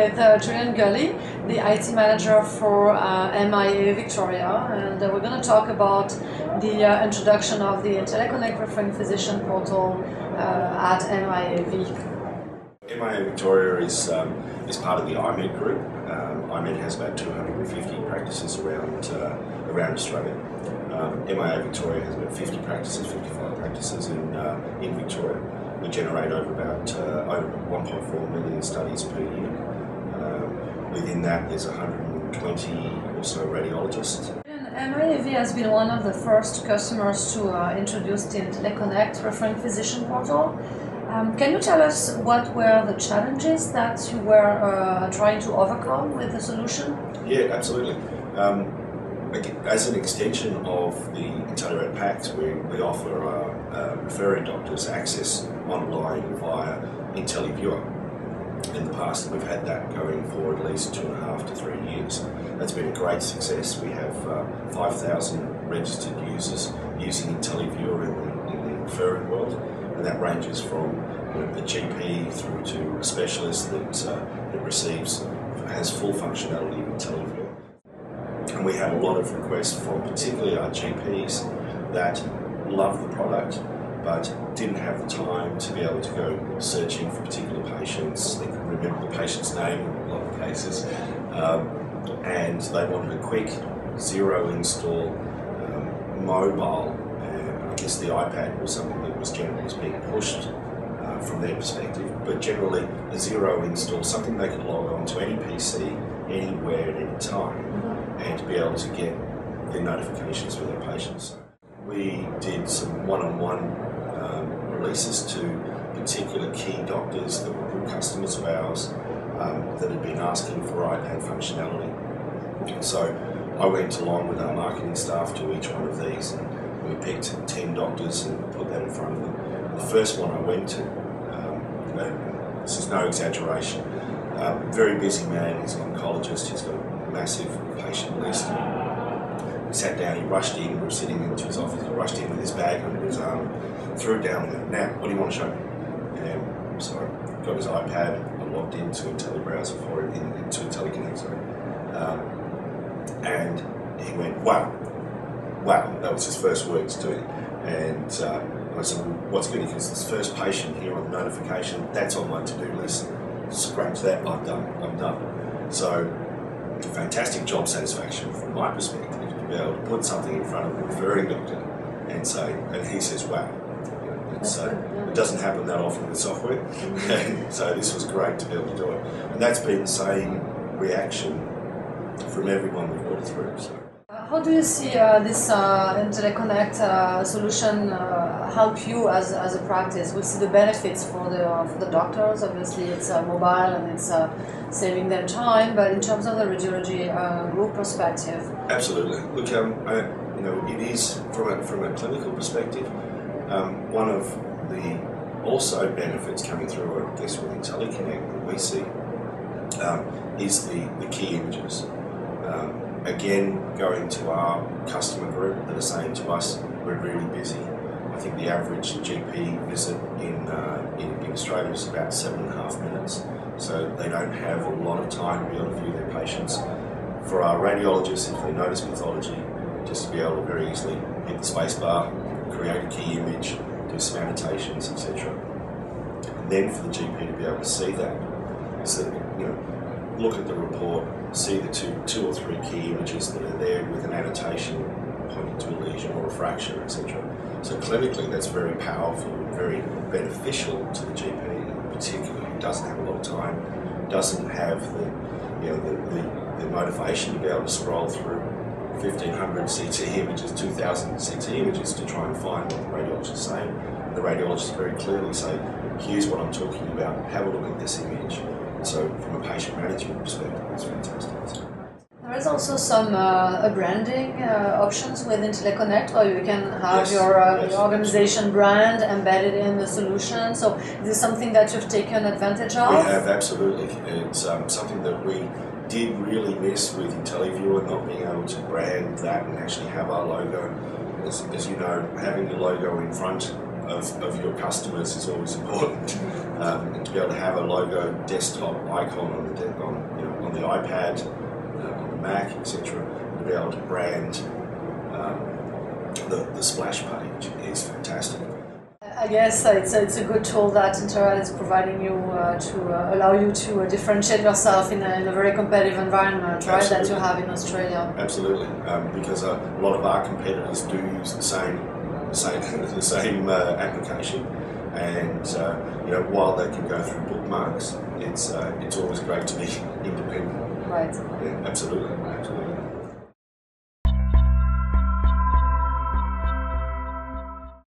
with Julian Gully, the IT manager for MIA Victoria, and we're going to talk about the introduction of the Inteleconnect Referring Physician portal at MIAV. MIA Victoria is part of the IMED group. IMED has about 250 practices around Australia. MIA Victoria has about 50 practices, 55 practices in Victoria. We generate over 1.4 million studies per year. Within that, there's 120 or so radiologists. MIAV has been one of the first customers to introduce the Inteleconnect Referring Physician portal. Can you tell us what were the challenges that you were trying to overcome with the solution? Yeah, absolutely. As an extension of the Intelerad packs, we offer referring doctors access online via IntelliViewer. In the past, we've had that going for at least 2.5 to 3 years. That's been a great success. We have 5,000 registered users using IntelliViewer in the referring world, and that ranges from a GP through to a specialist that has full functionality of IntelliViewer. And we have a lot of requests from particularly our GPs that love the product but didn't have the time to be able to go searching for particular patients. They couldn't remember the patient's name in a lot of cases, and they wanted a quick, zero install, mobile, and I guess the iPad was something that was being pushed from their perspective, but generally a zero install, something they could log on to any PC, anywhere at any time, and to be able to get their notifications for their patients. We did some one-on-one releases to particular key doctors that were good customers of ours that had been asking for iPad functionality. So I went along with our marketing staff to each one of these, and we picked 10 doctors and put that in front of them. The first one I went to, this is no exaggeration, very busy man, he's an oncologist, he's got a massive patient list. He sat down, he rushed in, we were sitting into his office, he rushed in with his bag under his arm, threw it down and went, "Now, what do you want to show me?" And so I got his iPad, I logged into a telebrowser for it, into Inteleconnect, sorry. And he went, wow, that was his first words to it. And I said, well, what's good? Because this first patient here on the notification, that's on my to-do list. Scratch that, I'm done. So, fantastic job satisfaction from my perspective to be able to put something in front of a referring doctor and say, and he says, wow. It doesn't happen that often with software, and so this was great to be able to do it. And that's been the same reaction from everyone we've brought it through. So. How do you see this Inteleconnect solution help you as a practice? We see the benefits for the doctors. Obviously, it's mobile and it's saving them time. But in terms of the radiology group perspective, absolutely. Look, it is from a clinical perspective. One of the also benefits coming through, I guess, with Inteleconnect that we see is the key images. Again, going to our customer group that are saying to us, we're really busy. I think the average GP visit in Australia is about 7.5 minutes, so they don't have a lot of time to be able to view their patients. For our radiologists, if they notice pathology, just to be able to very easily hit the space bar, create a key image, do some annotations, etc. And then for the GP to be able to see that, so look at the report, see the two or three key images that are there with an annotation pointing to a lesion or a fracture, etc. So clinically, that's very powerful and very beneficial to the GP, particularly who doesn't have a lot of time, doesn't have the motivation to be able to scroll through 1,500 CT images, 2,000 CT images to try and find what the radiologist is saying. The radiologist very clearly say, here's what I'm talking about, have a look at this image. So from a patient management perspective, it's fantastic. There is also some branding options with Inteleconnect, where you can have your organization brand embedded in the solution. So is this something that you've taken advantage of? We have, absolutely. It's something that we did really miss with IntelliViewer, not being able to brand that and actually have our logo. As you know, having your logo in front of your customers is always important. And to be able to have a logo desktop icon on the iPad, on the Mac, etc., to be able to brand the splash page is fantastic. I guess it's a good tool that Intelerad is providing you to allow you to differentiate yourself in a very competitive environment, right? That you have in Australia. Absolutely, because a lot of our competitors do use the same application, and while they can go through bookmarks, it's always great to be independent. Right. Yeah, absolutely.